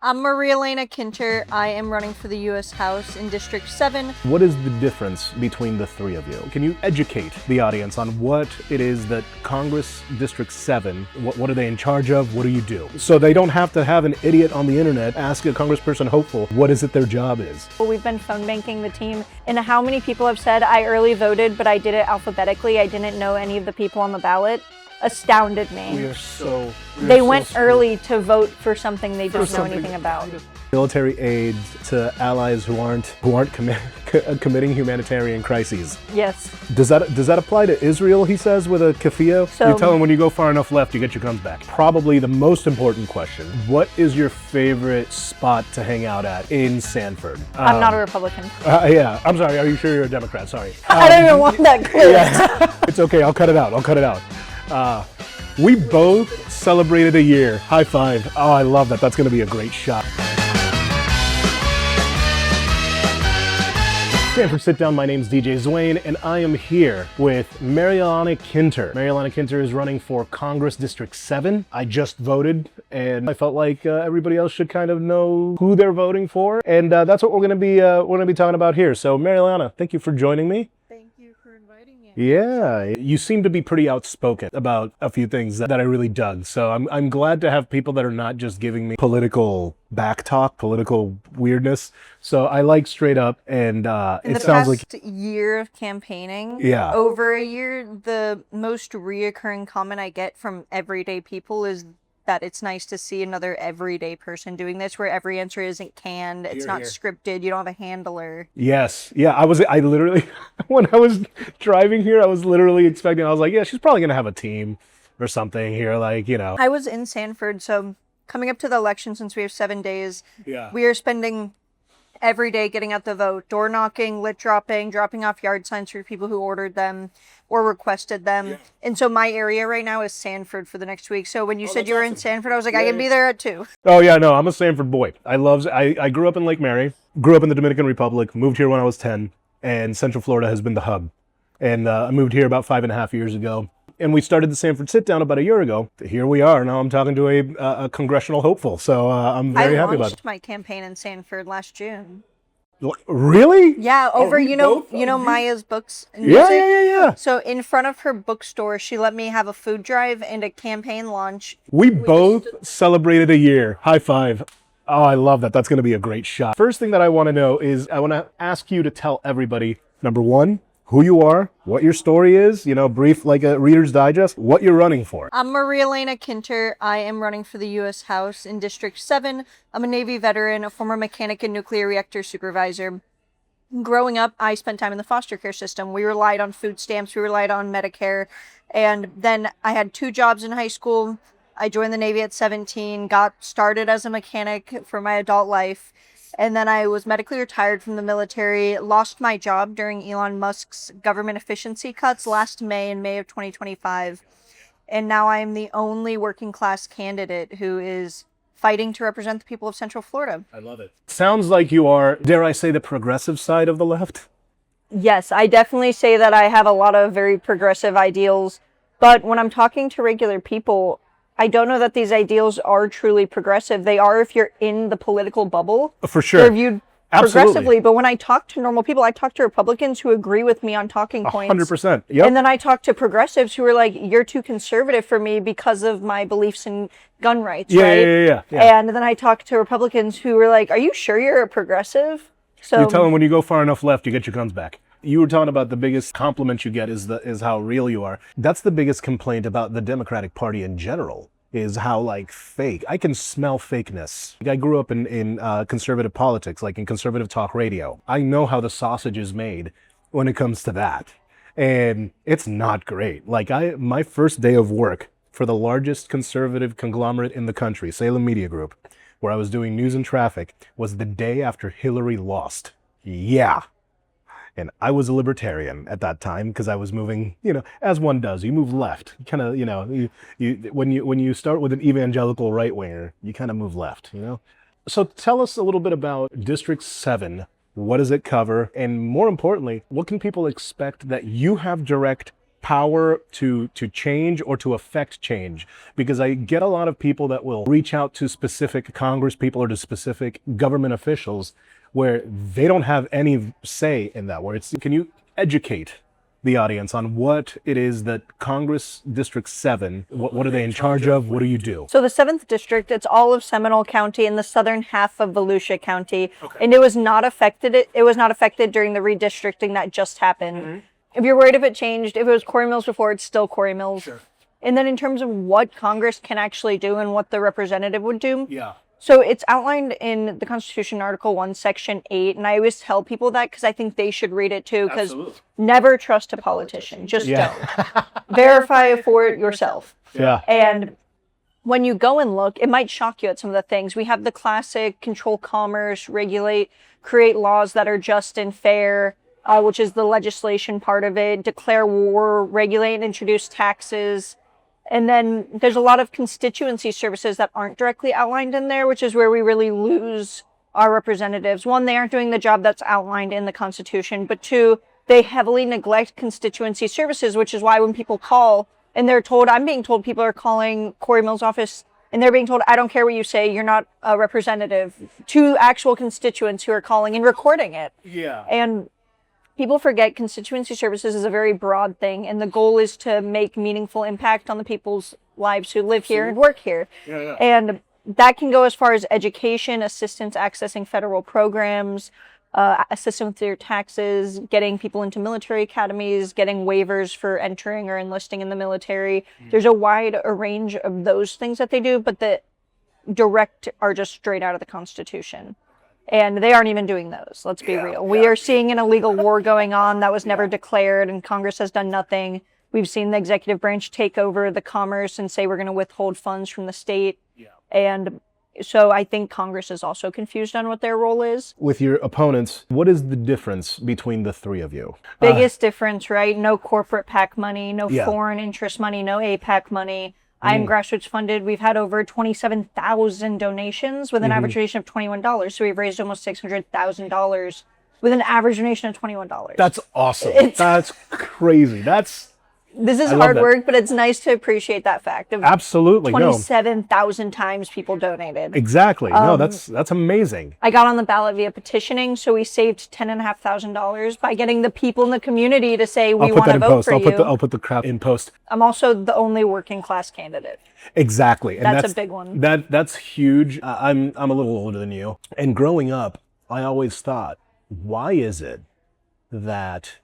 I'm Marialana Kinter. I am running for the U.S. House in District 7. What is the difference between the three of you? Can you educate the audience on what it is that Congress District 7, what are they in charge of? What do you do? So they don't have to have an idiot on the internet ask a congressperson hopeful, what is it their job is? Well, we've been phone banking the team, and how many people have said, I early voted, but I did it alphabetically. I didn't know any of the people on the ballot. Astounded me. They went early to vote for something they don't know anything about. Military aid to allies who aren't committing humanitarian crises. Yes. Does that apply to Israel, he says, with a kafia? So, you tell him when you go far enough left, you get your guns back. Probably the most important question. What is your favorite spot to hang out at in Sanford? I'm not a Republican. Yeah, I'm sorry. Are you sure you're a Democrat? Sorry. I don't even want that clear. Yeah. It's okay. I'll cut it out. We both celebrated a year. High five. Oh, I love that. That's going to be a great shot. Sanford Sitdown, my name's DJ Zouain, and I am here with Marialana Kinter. Marialana Kinter is running for Congress District 7. I just voted, and I felt like everybody else should kind of know who they're voting for, and that's what we're going to be talking about here. So, Marialana, thank you for joining me. Thank you for inviting me. Yeah, you seem to be pretty outspoken about a few things that I really dug. So I'm glad to have people that are not just giving me political backtalk, political weirdness. So I like straight up, and it sounds like in the past year of campaigning, yeah, over a year, the most reoccurring comment I get from everyday people is that it's nice to see another everyday person doing this, where every answer isn't canned, it's not scripted, you don't have a handler. Yes. Yeah, I literally, when I was driving here, I was literally expecting, I was like, yeah, she's probably going to have a team or something here, like, you know. I was in Sanford, so coming up to the election, since we have 7 days, yeah, we are spending every day getting out the vote, door knocking, lit dropping, dropping off yard signs for people who ordered them or requested them. Yeah. And so my area right now is Sanford for the next week. So when you said you were in Sanford, I was like, I can be there at 2. Oh yeah, no, I'm a Sanford boy. I grew up in Lake Mary, grew up in the Dominican Republic, moved here when I was 10, and Central Florida has been the hub. And I moved here about 5.5 years ago. And we started the Sanford Sit-Down about a year ago. Here we are. Now I'm talking to a congressional hopeful. So I'm very happy about it. I launched my campaign in Sanford last June. Really? Yeah, over, you know Maya's books and music? Yeah. So in front of her bookstore, she let me have a food drive and a campaign launch. We both celebrated a year. High five. Oh, I love that. That's going to be a great shot. First thing that I want to know is I want to ask you to tell everybody, number one, who you are, what your story is, brief, like a Reader's Digest, what you're running for. I'm Marialana Kinter. I am running for the U.S. House in District 7. I'm a Navy veteran, a former mechanic and nuclear reactor supervisor. Growing up, I spent time in the foster care system. We relied on food stamps, we relied on Medicare, and then I had 2 jobs in high school. I joined the Navy at 17, got started as a mechanic for my adult life, and then I was medically retired from the military, lost my job during Elon Musk's government efficiency cuts last May, in May of 2025. And now I am the only working class candidate who is fighting to represent the people of Central Florida. I love it. Sounds like you are, dare I say, the progressive side of the left? Yes, I definitely say that I have a lot of very progressive ideals. But when I'm talking to regular people, I don't know that these ideals are truly progressive. They are if you're in the political bubble. For sure. They're viewed progressively. But when I talk to normal people, I talk to Republicans who agree with me on talking points. 100%. Yep. And then I talk to progressives who are like, you're too conservative for me because of my beliefs in gun rights, right? Yeah. And then I talk to Republicans who are like, are you sure you're a progressive? So you tell them when you go far enough left, you get your guns back. You were talking about the biggest compliment you get is how real you are. That's the biggest complaint about the Democratic Party in general, is how fake. I can smell fakeness. I grew up in conservative politics, in conservative talk radio. I know how the sausage is made when it comes to that. And it's not great. My first day of work for the largest conservative conglomerate in the country, Salem Media Group, where I was doing news and traffic, was the day after Hillary lost. Yeah. And I was a libertarian at that time because I was moving, as one does, you move left. You kind of, when you start with an evangelical right winger, you kind of move left, So tell us a little bit about District 7. What does it cover? And more importantly, what can people expect that you have direct power to change or to affect change, because I get a lot of people that will reach out to specific Congress people or to specific government officials where they don't have any say in that. Where it's, can you educate the audience on what it is that Congress District 7, what are they in charge of? What do you do? So the 7th District, it's all of Seminole County and the southern half of Volusia County. And it was not affected. It was not affected during the redistricting that just happened. If you're worried if it changed, if it was Quarry Mills before, it's still Quarry Mills. Sure. And then in terms of what Congress can actually do and what the representative would do. Yeah. So it's outlined in the Constitution, Article 1, Section 8. And I always tell people that because I think they should read it too. Because never trust a politician. Just don't. Verify for it yourself. Yeah. And when you go and look, it might shock you at some of the things. We have the classic control commerce, regulate, create laws that are just and fair, which is the legislation part of it, declare war, regulate and introduce taxes. And then there's a lot of constituency services that aren't directly outlined in there, which is where we really lose our representatives. One, they aren't doing the job that's outlined in the Constitution, but two, they heavily neglect constituency services, which is why when people call and they're told, I'm being told people are calling Quarry Mills' office and they're being told, I don't care what you say, you're not a representative, to actual constituents who are calling and recording it. Yeah. And people forget constituency services is a very broad thing, and the goal is to make meaningful impact on the people's lives who live here and work here. And that can go as far as education, assistance accessing federal programs, assistance with their taxes, getting people into military academies, getting waivers for entering or enlisting in the military. There's a wide range of those things that they do, but the direct are just straight out of the Constitution. And they aren't even doing those. Let's be real. We are seeing an illegal war going on that was never declared, and Congress has done nothing. We've seen the executive branch take over the commerce and say we're going to withhold funds from the state. And so I think Congress is also confused on what their role is. With your opponents, what is the difference between the three of you? Biggest difference, right? No corporate PAC money, no foreign interest money, no APAC money. I'm grassroots funded. We've had over 27,000 donations with an average donation of $21. So we've raised almost $600,000 with an average donation of $21. That's awesome. That's crazy. This is hard work, but it's nice to appreciate that fact. Of Absolutely. 27,000 times people donated. Exactly. No, that's amazing. I got on the ballot via petitioning, so we saved $10,500 by getting the people in the community to say, we want to vote for you. I'll put the crap in post. I'm also the only working class candidate. Exactly. And that's a big one. That's huge. I'm a little older than you. And growing up, I always thought, why is it that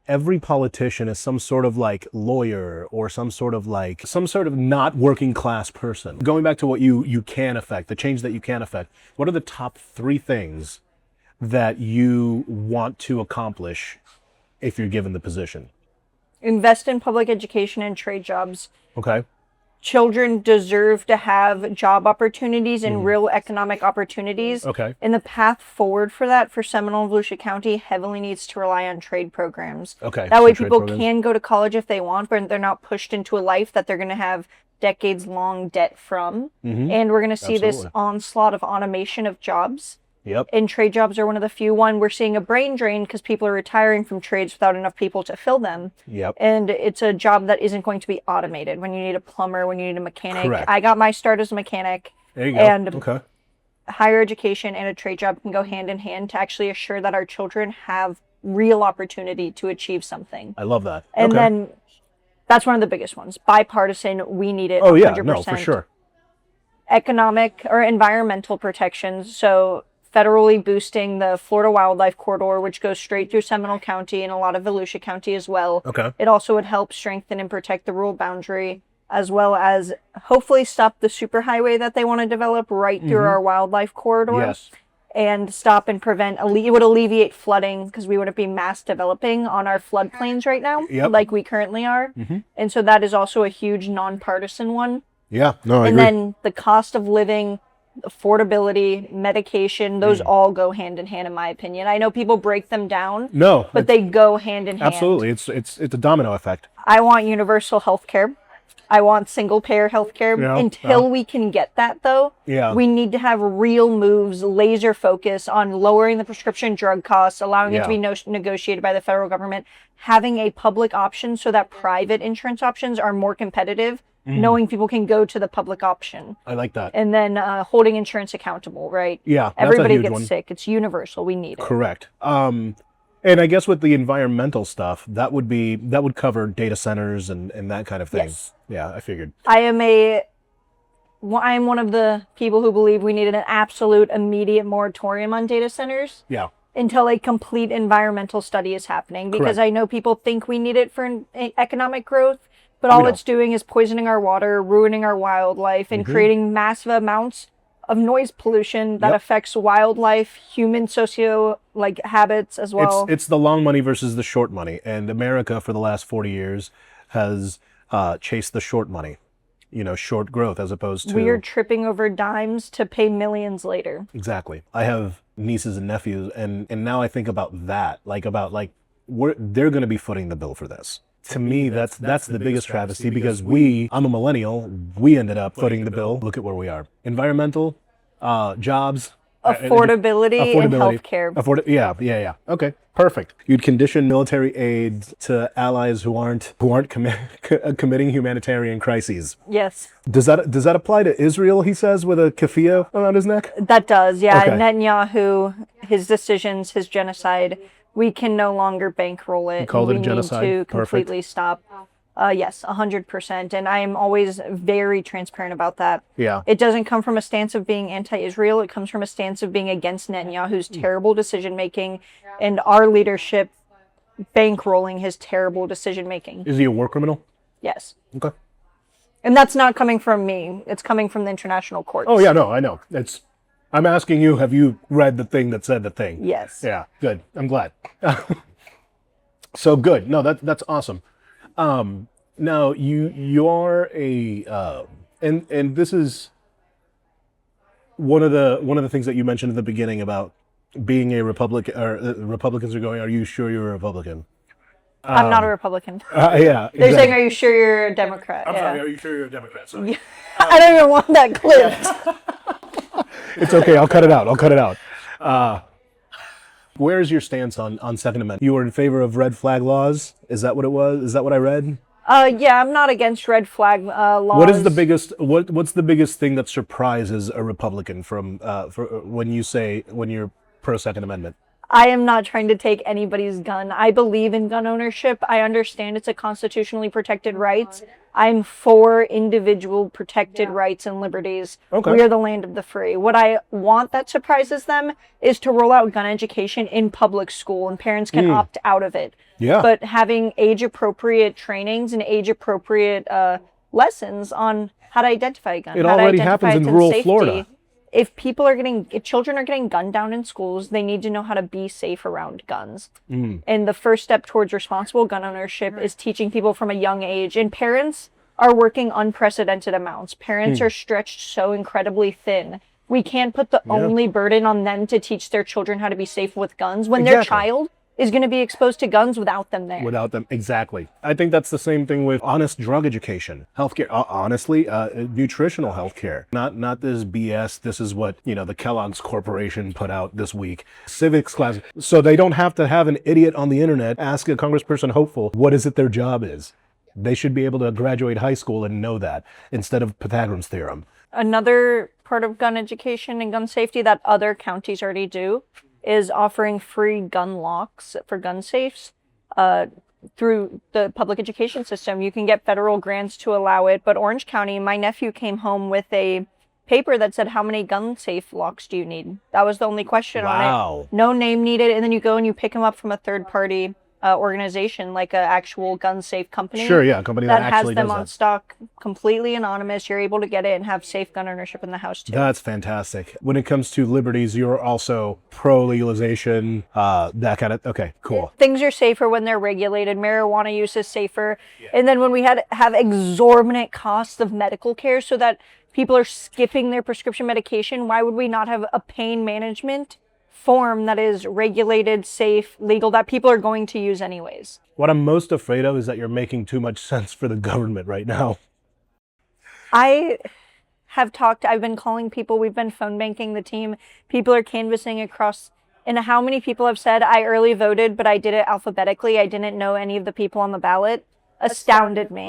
every politician is some sort of like lawyer or some sort of not working class person? Going back to what you can affect, the change that you can affect, what are the top 3 things that you want to accomplish if you're given the position? Invest in public education and trade jobs. Okay. Children deserve to have job opportunities and real economic opportunities. Okay. And the path forward for that for Seminole and Volusia County heavily needs to rely on trade programs. Okay. That way people can go to college if they want, but they're not pushed into a life that they're going to have decades-long debt from. And we're going to see this onslaught of automation of jobs. Yep. And trade jobs are one of the few. We're seeing a brain drain because people are retiring from trades without enough people to fill them. Yep. And it's a job that isn't going to be automated. When you need a plumber, when you need a mechanic. Correct. I got my start as a mechanic. There you go. And higher education and a trade job can go hand in hand to actually assure that our children have real opportunity to achieve something. I love that. And then that's one of the biggest ones. Bipartisan, we need it. Oh, 100%. yeah, no, for sure. Economic or environmental protections. So federally boosting the Florida Wildlife Corridor, which goes straight through Seminole County and a lot of Volusia County as well. Okay. It also would help strengthen and protect the rural boundary, as well as hopefully stop the superhighway that they want to develop right through our wildlife corridor. Yes. And stop and prevent, it would alleviate flooding because we wouldn't be mass developing on our floodplains right now, like we currently are. And so that is also a huge nonpartisan one. Yeah, no, I agree. And then the cost of living, affordability, medication, those all go hand in hand in my opinion. I know people break them down. But they go hand in hand. Absolutely. It's a domino effect. I want universal health care. I want single payer healthcare. Yeah, Until yeah. we can get that, though, Yeah. we need to have real moves, laser focus on lowering the prescription drug costs, allowing it to be negotiated by the federal government, having a public option so that private insurance options are more competitive, knowing people can go to the public option. I like that. And then holding insurance accountable, right? Yeah, that's a Everybody huge gets one. sick. It's universal. We need it. Correct. And I guess with the environmental stuff, that would cover data centers and that kind of thing. Yes. Yeah, I figured. I am one of the people who believe we need an absolute immediate moratorium on data centers Yeah. until a complete environmental study is happening. Because Correct. I know people think we need it for economic growth, but all don't. it's doing is poisoning our water, ruining our wildlife, and creating massive amounts of noise pollution that Yep. affects wildlife, human habits as well. It's the long money versus the short money, and America for the last 40 years has chased the short money, short growth as opposed to We are tripping over dimes to pay millions later. Exactly. I have nieces and nephews, and now I think about that, they're going to be footing the bill for this. To me, that's the biggest travesty because I'm a millennial, we ended up footing the bill. Look at where we are. Environmental, jobs, Affordability and healthcare. Yeah. Okay, perfect. You'd condition military aid to allies who aren't committing humanitarian crises. Yes, Does that apply to Israel? He says with a keffiyeh around his neck. that does. Yeah, Okay. Netanyahu, his decisions, his genocide. We can no longer bankroll it. called it we a genocide. need to Perfect. completely stop. Yes, 100%. And I am always very transparent about that. Yeah. It doesn't come from a stance of being anti-Israel. It comes from a stance of being against Netanyahu's terrible decision-making and our leadership bankrolling his terrible decision-making. Is he a war criminal? Yes. Okay. And that's not coming from me. It's coming from the international courts. Oh yeah, no, I know. I'm asking you, have you read the thing that said the thing? Yes. Yeah, good. I'm glad. So good. No, that's awesome. Now you are and this is one of the things that you mentioned at the beginning about being a Republican, or Republicans are going, are you sure you're a Republican? I'm not a Republican. Yeah. They're saying, are you sure you're a Democrat? I'm sorry, are you sure you're a Democrat? Sorry. I don't even want that clipped. It's okay, I'll cut it out. Where's your stance on Second Amendment? You were in favor of red flag laws? Is that what it was? Is that what I read? Yeah, I'm not against red flag laws. What is the biggest? What's the biggest thing that surprises a Republican from when you're pro Second Amendment? I am not trying to take anybody's gun. I believe in gun ownership. I understand it's a constitutionally protected right. I'm for individual protected rights and liberties. Okay. We are the land of the free. What I want that surprises them is to roll out gun education in public school, and parents can opt out of it. Yeah. But having age-appropriate trainings and age-appropriate lessons on how to identify a gun. It how to already identify happens in its rural safety. Florida. If children are getting gunned down in schools, they need to know how to be safe around guns. And the first step towards responsible gun ownership is teaching people from a young age. And parents are working unprecedented amounts. Parents are stretched so incredibly thin. We can't put the only burden on them to teach their children how to be safe with guns when their child is going to be exposed to guns without them there. Without them, exactly. I think that's the same thing with honest drug education, healthcare. Honestly, nutritional healthcare. Not this BS. This is what the Kellogg's Corporation put out this week. Civics class, so they don't have to have an idiot on the internet ask a congressperson hopeful what is it their job is. They should be able to graduate high school and know that instead of Pythagorean's theorem. Another part of gun education and gun safety that other counties already do is offering free gun locks for gun safes through the public education system. You can get federal grants to allow it, but Orange County, my nephew came home with a paper that said, how many gun safe locks do you need? That was the only question on it. No name needed, and then you go and you pick them up from a third party organization, like an actual gun safe company. Sure, yeah, a company that has actually them does on that. stock, completely anonymous. You're able to get it and have safe gun ownership in the house too. That's fantastic. When it comes to liberties, you're also pro-legalization, that kind of, okay, cool. Things are safer when they're regulated. Marijuana use is safer. And then when we have exorbitant costs of medical care so that people are skipping their prescription medication, why would we not have a pain management form that is regulated, safe, legal, that people are going to use anyways? What I'm most afraid of is that you're making too much sense for the government right now. I've been calling people, we've been phone banking the team, people are canvassing across, and how many people have said, I early voted, but I did it alphabetically, I didn't know any of the people on the ballot, astounded me.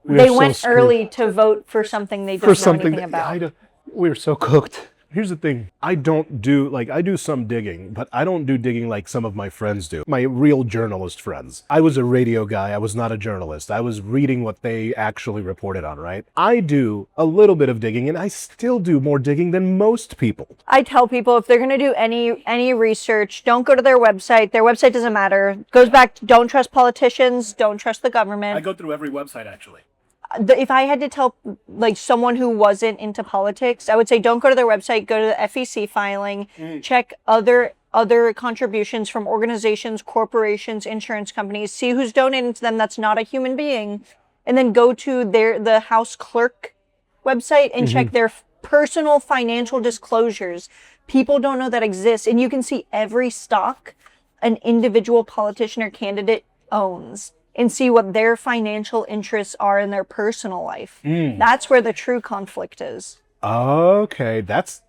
They went early to vote for something they don't know anything about. We're so cooked. Here's the thing. I do some digging, but I don't do digging like some of my friends do. My real journalist friends. I was a radio guy. I was not a journalist. I was reading what they actually reported on, right? I do a little bit of digging, and I still do more digging than most people. I tell people if they're going to do any research, don't go to their website. Their website doesn't matter. It goes back to don't trust politicians, don't trust the government. I go through every website, actually. If I had to tell like someone who wasn't into politics, I would say don't go to their website, go to the FEC filing, check other contributions from organizations, corporations, insurance companies, see who's donating to them that's not a human being, and then go to the House clerk website and check their personal financial disclosures. People don't know that exists, and you can see every stock an individual politician or candidate owns, and see what their financial interests are in their personal life. That's where the true conflict is. Okay, that's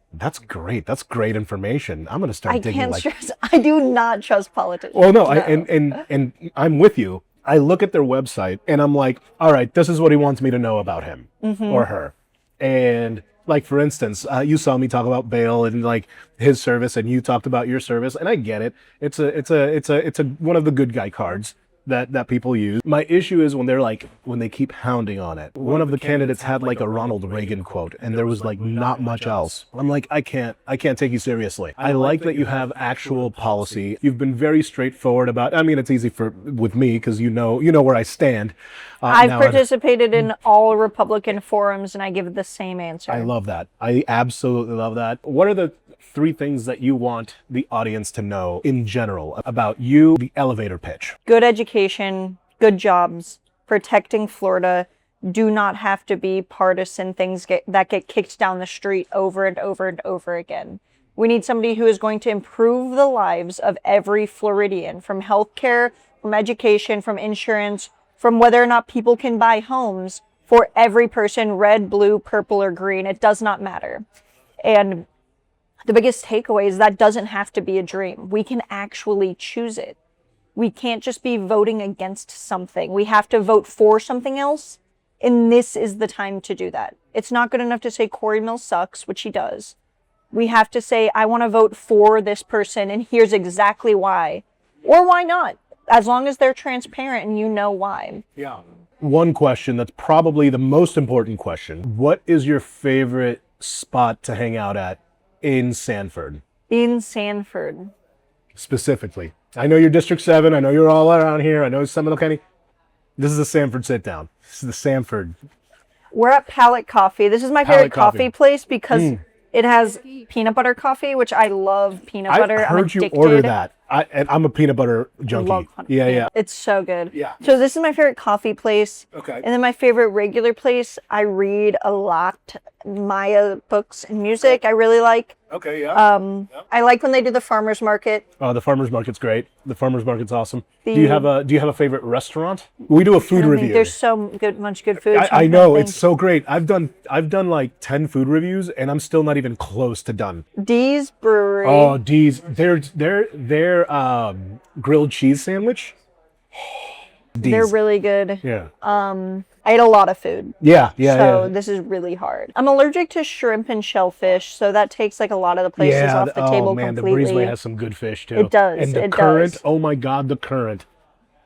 great. That's great information. I'm gonna start digging. I do not trust politicians. Well, no. And I'm with you. I look at their website and I'm like, all right, this is what he wants me to know about him or her. And like, for instance, you saw me talk about Bale and like his service, and you talked about your service, and I get it. It's a one of the good guy cards that people use. My issue is when they keep hounding on it. One of the candidates had like a Ronald Reagan quote, and there was like not much else. I'm like, I can't take you seriously. I like that you have actual policy. You've been very straightforward about. I mean, it's easy with me because you know where I stand. I've participated in all Republican forums, and I give the same answer. I love that. I absolutely love that. What are the 3 things that you want the audience to know in general about you, the elevator pitch? Good education, good jobs, protecting Florida, do not have to be partisan things that get kicked down the street over and over and over again. We need somebody who is going to improve the lives of every Floridian, from healthcare, from education, from insurance, from whether or not people can buy homes, for every person, red, blue, purple, or green. It does not matter. And the biggest takeaway is that doesn't have to be a dream. We can actually choose it. We can't just be voting against something. We have to vote for something else, and this is the time to do that. It's not good enough to say Corey Mills sucks, which he does. We have to say, I want to vote for this person, and here's exactly why. Or why not, as long as they're transparent and you know why. Yeah. One question that's probably the most important question. What is your favorite spot to hang out at in Sanford? In Sanford. Specifically. I know you're District 7. I know you're all around here. I know Seminole County. This is the Sanford Sitdown. This is the Sanford. We're at Palette Coffee. This is my favorite coffee place because it has peanut butter coffee, which I love peanut butter. I heard you order that. I'm a peanut butter junkie. Love yeah. It's so good. Yeah. So this is my favorite coffee place. Okay. And then my favorite regular place, I read a lot. Maya books and music I really like. Okay, yeah. I like when they do the farmers market. Oh, the farmers market's great. The farmers market's awesome. Do you have a favorite restaurant? We do a food review. There's so much good food. I know, it's so great. I've done like 10 food reviews, and I'm still not even close to done. Dee's Brewery. Oh, Dee's. Their grilled cheese sandwich. Dee's. They're really good. Yeah. I ate a lot of food. Yeah. So this is really hard. I'm allergic to shrimp and shellfish, so that takes like a lot of the places off the table completely. The Breezeway has some good fish too. It does. And the current, oh my God, the current.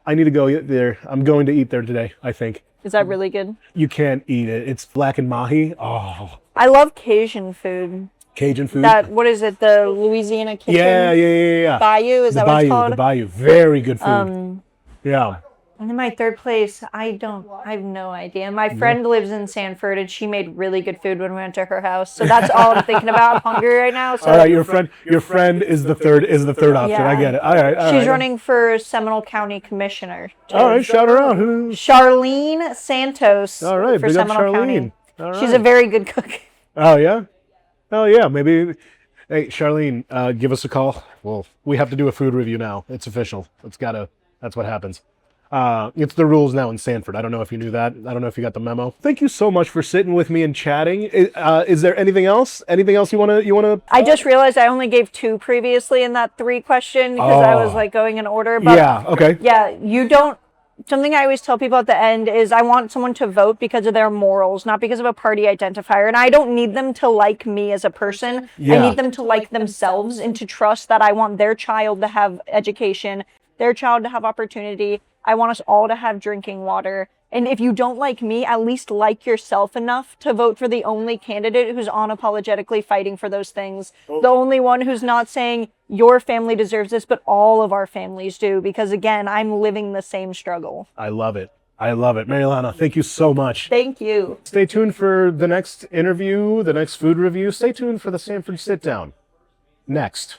I need to go eat there. I'm going to eat there today, I think. Is that really good? You can't eat it. It's blackened mahi. Oh. I love Cajun food. Cajun food? What is it? The Louisiana kitchen? Yeah. Bayou, is that what it's called? The Bayou. Very good food. Yeah. And then my third place, I have no idea. My friend lives in Sanford, and she made really good food when we went to her house. So that's all I'm thinking about. I'm hungry right now. So. All right, your friend is the third option. Yeah. I get it. All right. She's running for Seminole County Commissioner. All right, shout her out. Charlene Santos. All right, for Seminole County. All right. She's a very good cook. Oh yeah. Oh yeah. Maybe. Hey, Charlene, give us a call. Well, we have to do a food review now. It's official. That's what happens. It's the rules now in Sanford. I don't know if you knew that. I don't know if you got the memo. Thank you so much for sitting with me and chatting. Is there anything else? Anything else you wanna? I just realized I only gave 2 previously in that 3 question because I was like going in order. But Yeah. Okay. yeah, you don't. Something I always tell people at the end is I want someone to vote because of their morals, not because of a party identifier. And I don't need them to like me as a person. Yeah. I need them to like themselves and to trust that I want their child to have education, their child to have opportunity. I want us all to have drinking water. And if you don't like me, at least like yourself enough to vote for the only candidate who's unapologetically fighting for those things. The only one who's not saying your family deserves this, but all of our families do. Because again, I'm living the same struggle. I love it. I love it. Marialana, thank you so much. Thank you. Stay tuned for the next interview, the next food review. Stay tuned for the Sanford Sit Down. Next.